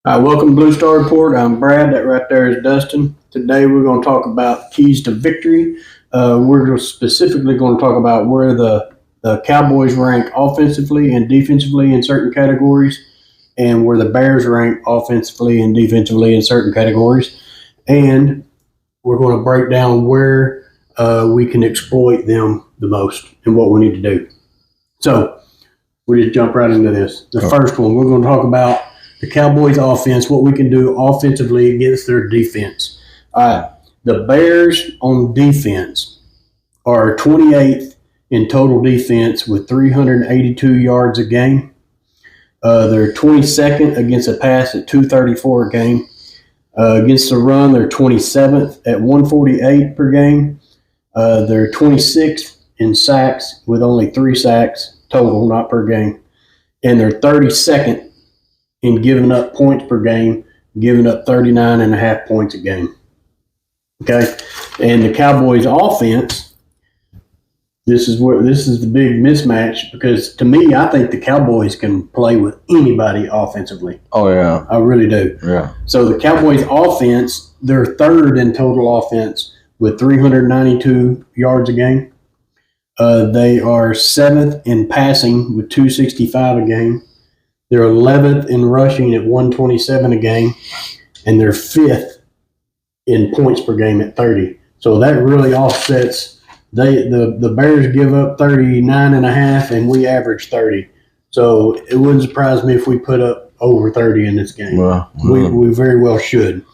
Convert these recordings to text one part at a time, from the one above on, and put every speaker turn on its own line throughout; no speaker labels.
Welcome to Blue Star Report. I'm Brad. That right there is Dustin. Today we're going to talk about keys to victory. We're specifically going to talk about where the Cowboys rank offensively and defensively in certain categories, and where the Bears rank offensively and defensively in certain categories. And we're going to break down where we can exploit them the most and what we need to do. So we just jump right into this. The first one, we're going to talk about the Cowboys offense, what we can do offensively against their defense. All right. The Bears on defense are 28th in total defense with 382 yards a game. They're 22nd against the pass at 234 a game. Against the run, they're 27th at 148 per game. They're 26th in sacks with only 3 sacks total, not per game. And they're 32nd in giving up points per game, giving up 39.5 points a game. Okay? And the Cowboys offense, this is the big mismatch, because to me, I think the Cowboys can play with anybody offensively.
Oh, yeah.
I really do.
Yeah.
So the Cowboys offense, they're third in total offense with 392 yards a game. They are 7th in passing with 265 a game. They're 11th in rushing at 127 a game, and they're 5th in points per game at 30. So that really offsets. The Bears give up 39.5, and we average 30. So it wouldn't surprise me if we put up over 30 in this game. We very well should.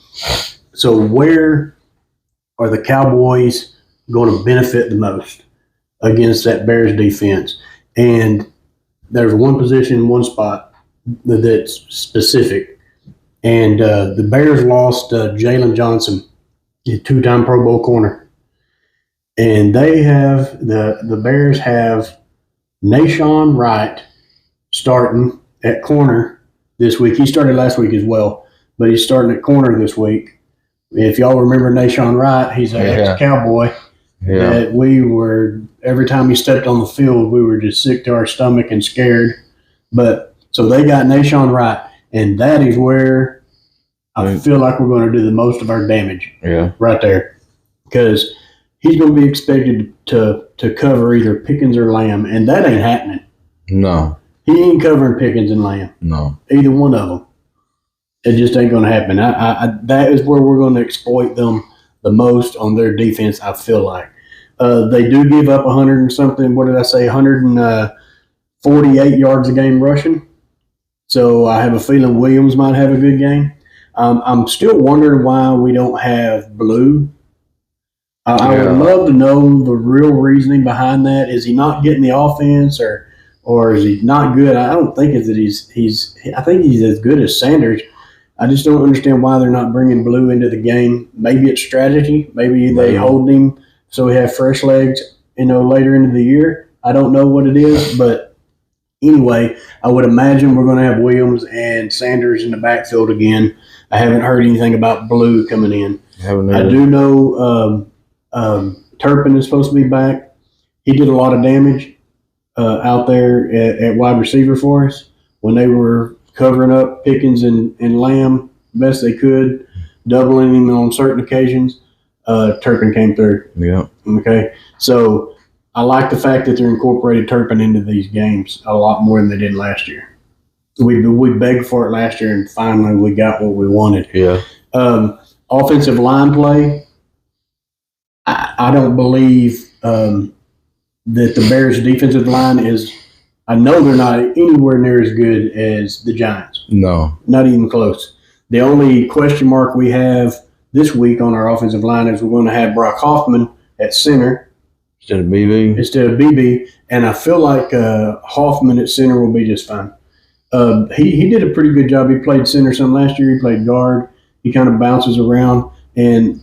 So where are the Cowboys going to benefit the most against that Bears defense? And there's one position, one spot that's specific. And the Bears lost Jalen Johnson, a 2-time Pro Bowl corner. And they have the Bears have Nashawn Wright starting at corner this week. He started last week as well, but he's starting at corner this week. If y'all remember Nashawn Wright, he's an ex-Cowboy.
Yeah.
That we were, every time he stepped on the field, we were just sick to our stomach and scared. But so they got Nashawn Wright, and that is where I feel like we're going to do the most of our damage.
Yeah.
Right there. Because he's going to be expected to cover either Pickens or Lamb, and that ain't happening.
No.
He ain't covering Pickens and Lamb.
No.
Either one of them. It just ain't going to happen. That is where we're going to exploit them the most on their defense, I feel like. They do give up 100 and something, 148 yards a game rushing. So I have a feeling Williams might have a good game. I'm still wondering why we don't have Blue. I would love to know the real reasoning behind that. Is he not getting the offense, or is he not good? I don't think it's that I think he's as good as Sanders. I just don't understand why they're not bringing Blue into the game. Maybe it's strategy. Maybe they hold him so we have fresh legs, later into the year. I don't know what it is, but anyway, I would imagine we're going to have Williams and Sanders in the backfield again. I haven't heard anything about Blue coming in. I do know Turpin is supposed to be back. He did a lot of damage out there at wide receiver for us when they were covering up Pickens and Lamb best they could, doubling him on certain occasions. Turpin came through.
Yeah.
Okay. So I like the fact that they're incorporated Turpin into these games a lot more than they did last year. We begged for it last year, and finally we got what we wanted.
Yeah.
Offensive line play, I don't believe that the Bears' defensive line is – I know they're not anywhere near as good as the Giants.
No.
Not even close. The only question mark we have this week on our offensive line is we're going to have Brock Hoffman at center
instead of BB.
And I feel like Hoffman at center will be just fine. He did a pretty good job. He played center some last year. He played guard. He kind of bounces around. And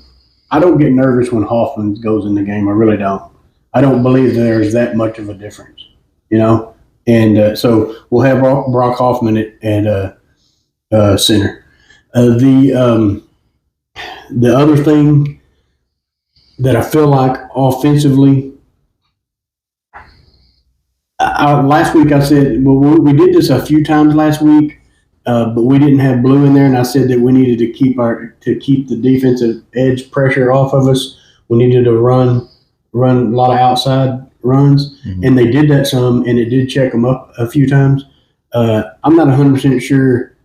I don't get nervous when Hoffman goes in the game. I really don't. I don't believe there's that much of a difference, And so we'll have Brock Hoffman at center. The other thing that I feel like offensively, last week I said, well, we did this a few times last week. but we didn't have Blue in there, and I said that we needed to keep the defensive edge pressure off of us. We needed to run a lot of outside runs, and they did that some, and it did check them up a few times. I'm not 100% sure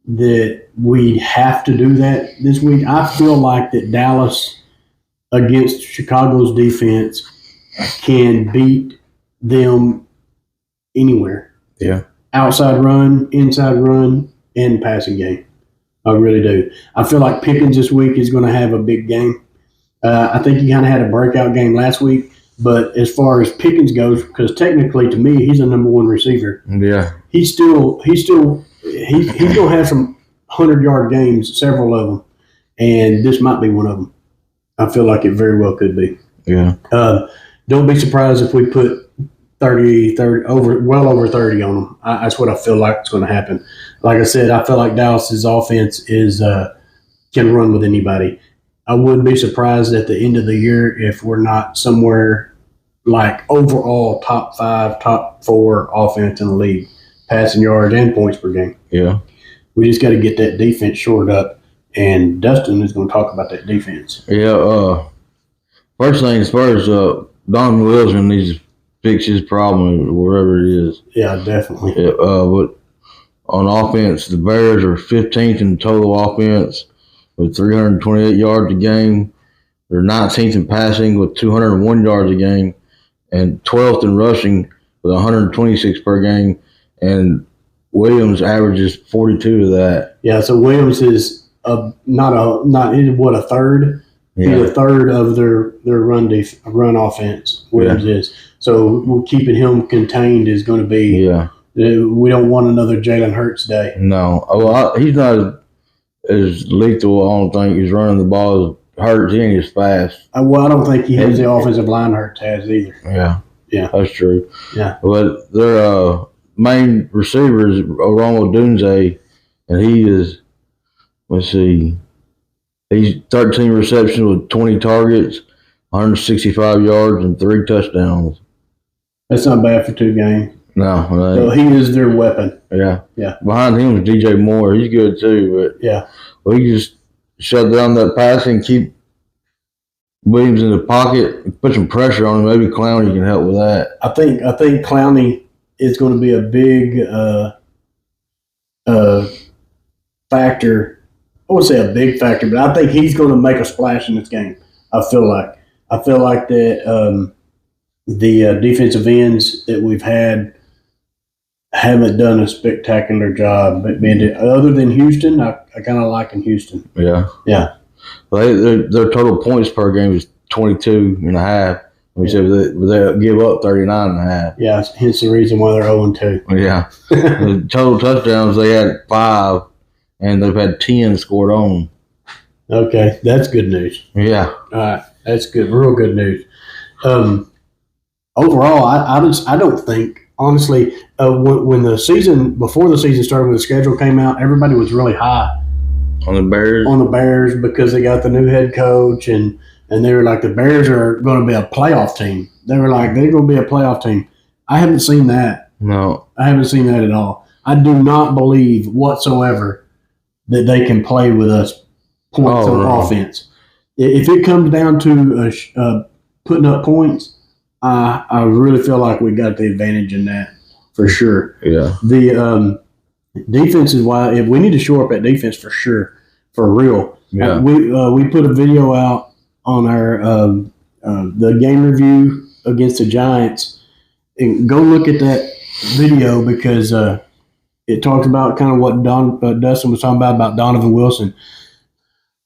that we have to do that this week. I feel like that Dallas against Chicago's defense can beat them anywhere.
Yeah.
Outside run, inside run, and passing game. I really do. I feel like Pickens this week is going to have a big game. I think he kind of had a breakout game last week, but as far as Pickens goes, because technically to me he's a number one receiver.
Yeah.
He's going to have some 100-yard games, several of them, and this might be one of them. I feel like it very well could be.
Yeah.
Don't be surprised if we put 30 well over 30 on them. That's what I feel like is going to happen. Like I said, I feel like Dallas's offense can run with anybody. I wouldn't be surprised at the end of the year if we're not somewhere like overall top 5, top 4 offense in the league, passing yards and points per game.
Yeah. We
just got to get that defense shored up, and Dustin is going to talk about that defense.
Yeah. First thing, as far as Donovan Wilson needs to fix his problem, wherever it is.
Yeah, definitely.
Yeah, but on offense, the Bears are 15th in total offense with 328 yards a game. They're 19th in passing with 201 yards a game, and 12th in rushing with 126 per game. And Williams averages 42 of that.
Yeah, so Williams is a third.
Yeah.
He's a third of their run offense. Williams is. So we're keeping him contained is going to be.
Yeah.
We don't want another Jalen Hurts day.
No. Well, he's not as lethal. I don't think he's running the ball as Hurts. He ain't as fast.
I don't think he has the offensive line Hurts has either.
Yeah.
Yeah.
That's true.
Yeah.
But their main receiver is Oromo Dunze, and he is, let's see, he's 13 receptions with 20 targets, 165 yards, and 3 touchdowns.
That's not bad for 2 games.
No.
So he is their weapon.
Yeah.
Yeah.
Behind him is DJ Moore. He's good too, but
yeah.
We just shut down that passing, keep Williams in the pocket, put some pressure on him. Maybe Clowney can help with that.
I think Clowney is going to be a big factor. I wouldn't say a big factor, but I think he's going to make a splash in this game. I feel like that the defensive ends that we've had haven't done a spectacular job. But other than Houston, I kind of like in Houston.
Yeah.
Yeah.
Well, their total points per game is 22.5. We said they give up 39.5.
Yeah, hence the reason why they're 0-2.
Yeah. The total touchdowns, they had 5, and they've had 10 scored on.
Okay, that's good news.
Yeah.
All right, that's good, real good news. Overall, I don't think, honestly, when before the season started, when the schedule came out, everybody was really high
on the Bears
because they got the new head coach, and they were like, the Bears are going to be a playoff team. They were like, they're going to be a playoff team. I haven't seen that.
No,
I haven't seen that at all. I do not believe whatsoever that they can play with us points on offense. If it comes down to putting up points, I really feel like we got the advantage in that for sure.
Yeah.
The defense is why if we need to shore up that defense for sure, for real.
Yeah.
We put a video out on our the game review against the Giants, and go look at that video because it talks about kind of what Dustin was talking about Donovan Wilson.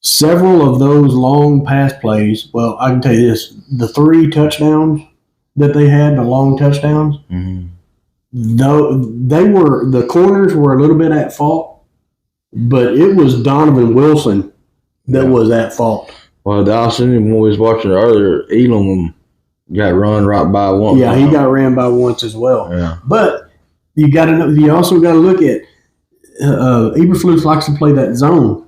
Several of those long pass plays. Well, I can tell you this: the 3 touchdowns that they had, the long touchdowns.
Mm-hmm.
Though the corners were a little bit at fault, but it was Donovan Wilson that was at fault.
Well, Dawson, when we was watching earlier, Elam got run right by once.
Yeah, he got ran by once as well.
Yeah.
But you also got to look at Eberflus likes to play that zone.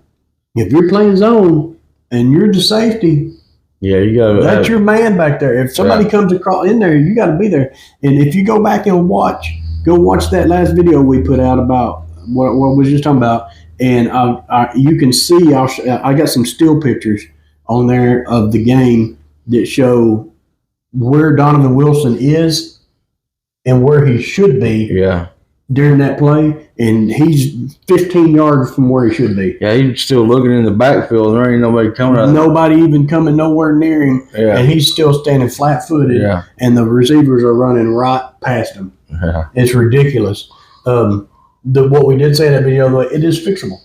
If you're playing zone and you're the safety,
you got
that's your man back there. If somebody comes across in there, you got to be there. And if you go back and watch that last video we put out about what we were just talking about, and you can see I got some still pictures on there of the game that show where Donovan Wilson is and where he should be
Yeah.
during that play, and he's 15 yards from where he should be.
Yeah, he's still looking in the backfield. There ain't nobody coming out.
Nobody even coming nowhere near him, and he's still standing flat-footed, and the receivers are running right past him.
Yeah.
It's ridiculous. What we did say in that video, though, it is fixable.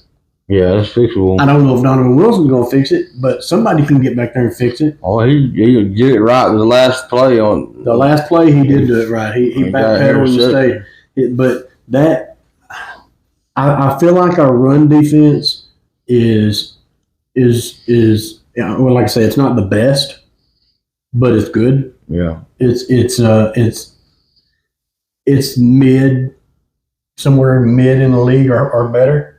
Yeah, it's fixable.
I don't know if Donovan Wilson's going to fix it, but somebody can get back there and fix it.
Oh, he did it right the last play on.
The last play, he did do it right. He backpedaled and stayed. But that, I feel like our run defense is well, like I say, it's not the best, but it's good.
Yeah.
It's mid, somewhere mid in the league or better.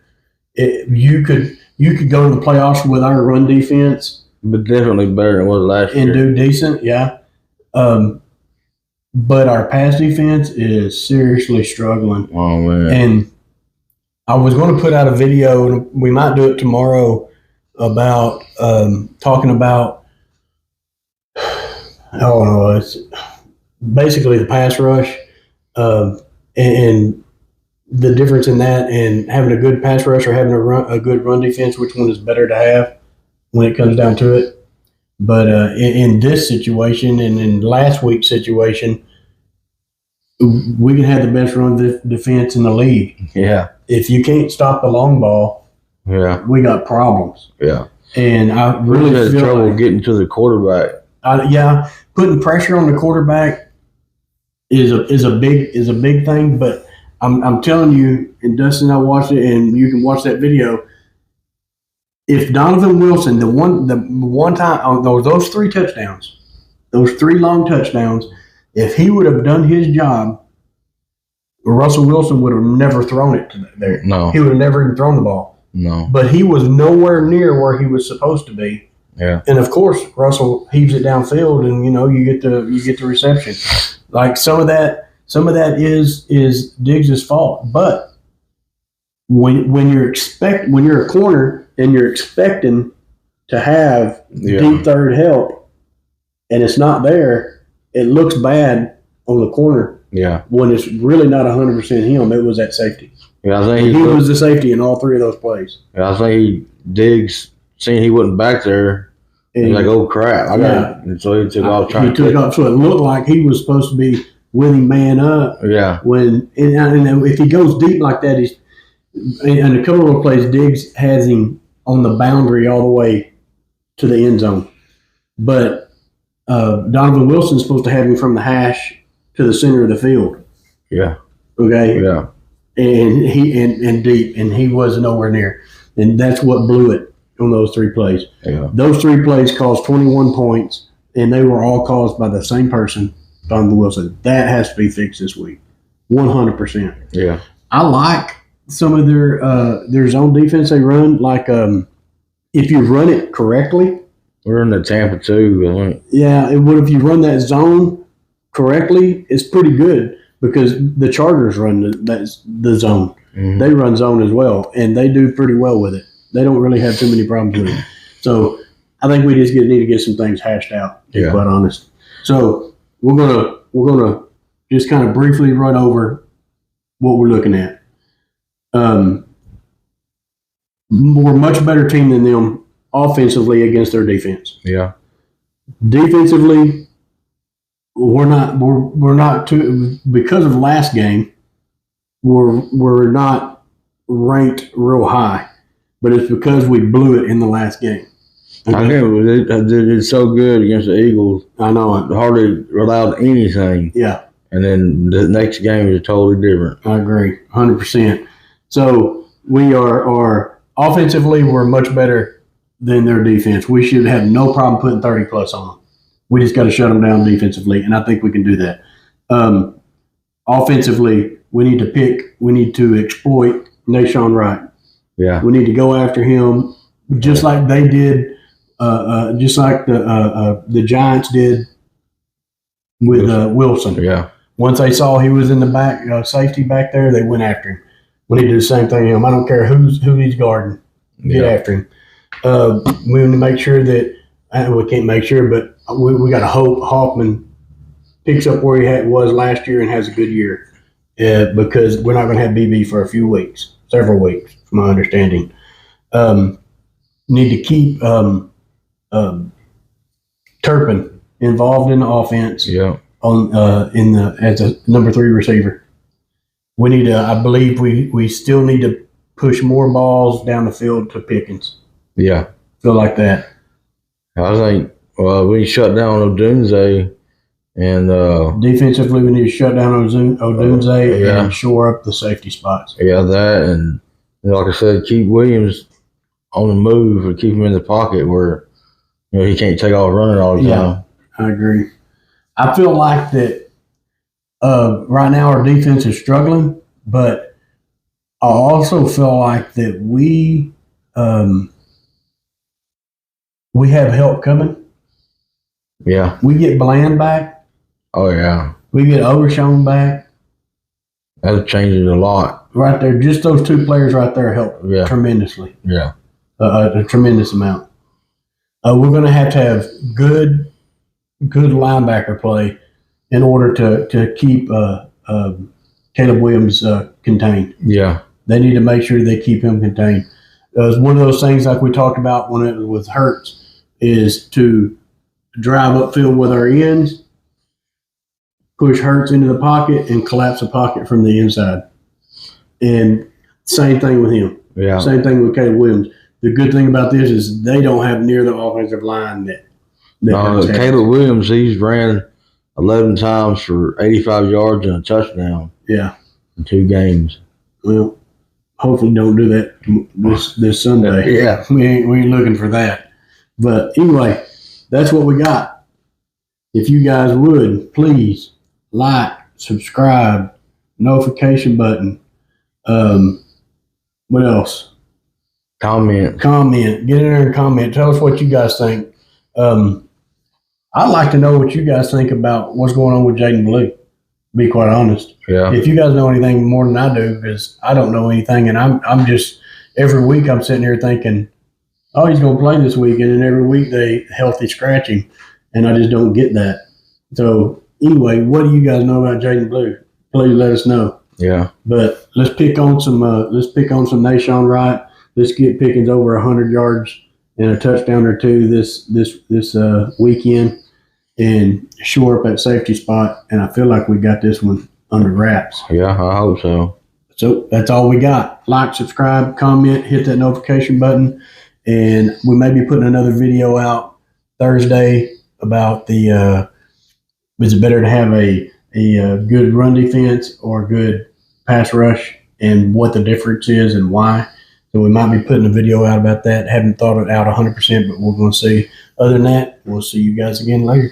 You could go to the playoffs with our run defense,
but definitely better than it was last year,
and do decent. Yeah. But our pass defense is seriously struggling.
Oh, man.
And I was going to put out a video, and we might do it tomorrow, about talking about, it's basically the pass rush and the difference in that, and having a good pass rush or having a good run defense, which one is better to have when it comes down to it. But in this situation and in last week's situation, we can have the best run defense in the league.
Yeah.
If you can't stop the long ball, we got problems.
Yeah.
And I really
had
feel
trouble getting to the quarterback.
Putting pressure on the quarterback is a big thing. But I'm telling you, and Dustin, I watched it, and you can watch that video. If Donovan Wilson, the one time on those 3 touchdowns, those 3 long touchdowns, if he would have done his job, Russell Wilson would have never thrown it to there.
No,
he would have never even thrown the ball.
No,
but he was nowhere near where he was supposed to be.
Yeah,
and of course Russell heaves it downfield, and you get the reception. Like some of that is Diggs' fault, but when you're a corner and you're expecting to have deep third help and it's not there, it looks bad on the corner.
Yeah, when
it's really not 100% him. It was that safety.
Yeah, I think
he was the safety in all 3 of those plays.
Yeah, I think Diggs seen he wasn't back there. And he's like, "Oh crap!" And so he took off trying.
He took off, so it looked like he was supposed to be with him man up.
Yeah.
And if he goes deep like that, and a couple of plays, Diggs has him on the boundary all the way to the end zone. But Donovan Wilson's supposed to have him from the hash to the center of the field.
Yeah.
Okay.
Yeah.
And he deep, and he was nowhere near, and that's what blew it on those 3 plays.
Yeah.
Those 3 plays caused 21 points, and they were all caused by the same person, Donovan Wilson. That has to be fixed this week, 100%.
Yeah.
I like some of their zone defense they run. Like if you run it correctly,
we're in the Tampa too.
Yeah, if you run that zone correctly, it's pretty good. Because the Chargers run the zone. Mm-hmm. They run zone as well, and they do pretty well with it. They don't really have too many problems with it. So I think we just need to get some things hashed out, to be quite honest. So we're gonna just kind of briefly run over what we're looking at. We're a much better team than them offensively against their defense.
Yeah.
Defensively, we're not too, because of last game, we're not ranked real high, but it's because we blew it in the last game. Okay?
I know they did so good against the Eagles.
I know it.
Hardly allowed anything.
Yeah.
And then the next game is totally different.
I agree, 100%. So we are offensively, we're much better than their defense. We should have no problem putting 30 plus on them. We just got to shut them down defensively, and I think we can do that. Offensively, we need to exploit Nashawn Wright.
Yeah.
We need to go after him just like they did, just like the Giants did with Wilson.
Yeah.
Once they saw he was in the back, safety back there, they went after him. We need to do the same thing to him. I don't care who he's guarding. Get after him. We need to make sure that we can't make sure, but we got to hope Hoffman picks up where he was last year and has a good year. Because we're not going to have BB for a few weeks, several weeks, from my understanding. Need to keep Turpin involved in the offense.
Yeah.
As a number 3 receiver. We need to. I believe we still need to push more balls down the field to Pickens.
Yeah.
Feel like that.
I think we shut down Odunze and
Defensively, we need to shut down Odunze and shore up the safety spots.
Yeah, that and like I said, keep Williams on the move or keep him in the pocket where he can't take off running all the time.
I agree. I feel like that right now our defense is struggling, but I also feel like that we have help coming.
Yeah.
We get Bland back.
Oh, yeah.
We get Overshown back.
That changes a lot.
Right there, just those 2 players right there help tremendously.
Yeah.
A tremendous amount. We're going to have good linebacker play in order to keep Caleb Williams contained.
Yeah.
They need to make sure they keep him contained. It's one of those things like we talked about when it was with Hurts is to drive upfield with our ends, push Hurts into the pocket, and collapse the pocket from the inside. And same thing with him.
Yeah.
Same thing with Caleb Williams. The good thing about this is they don't have near the offensive line that
Caleb Williams, he's ran 11 times for 85 yards and a touchdown.
Yeah.
In 2 games.
Well, hopefully don't do that this Sunday.
Yeah.
We ain't looking for that. But anyway, that's what we got. If you guys would, please like, subscribe, notification button. What else?
Comment.
Get in there and comment. Tell us what you guys think. I'd like to know what you guys think about what's going on with Jaden Blue, to be quite honest.
Yeah.
If you guys know anything more than I do, because I don't know anything, and I'm just, every week I'm sitting here thinking, oh, he's going to play this weekend, and every week they healthy scratch him, and I just don't get that. So anyway, what do you guys know about Jaden Blue? Please let us know.
Yeah. But
let's pick on some Nashawn Wright. Let's get Pickens over 100 yards and a touchdown or 2 this weekend and shore up that safety spot. And I feel like we got this one under wraps.
Yeah, I hope so.
So that's all we got. Like, subscribe, comment, hit that notification button. And we may be putting another video out Thursday about is it better to have a good run defense or a good pass rush and what the difference is and why. So we might be putting a video out about that. Haven't thought it out 100%, but we're going to see. Other than that, we'll see you guys again later.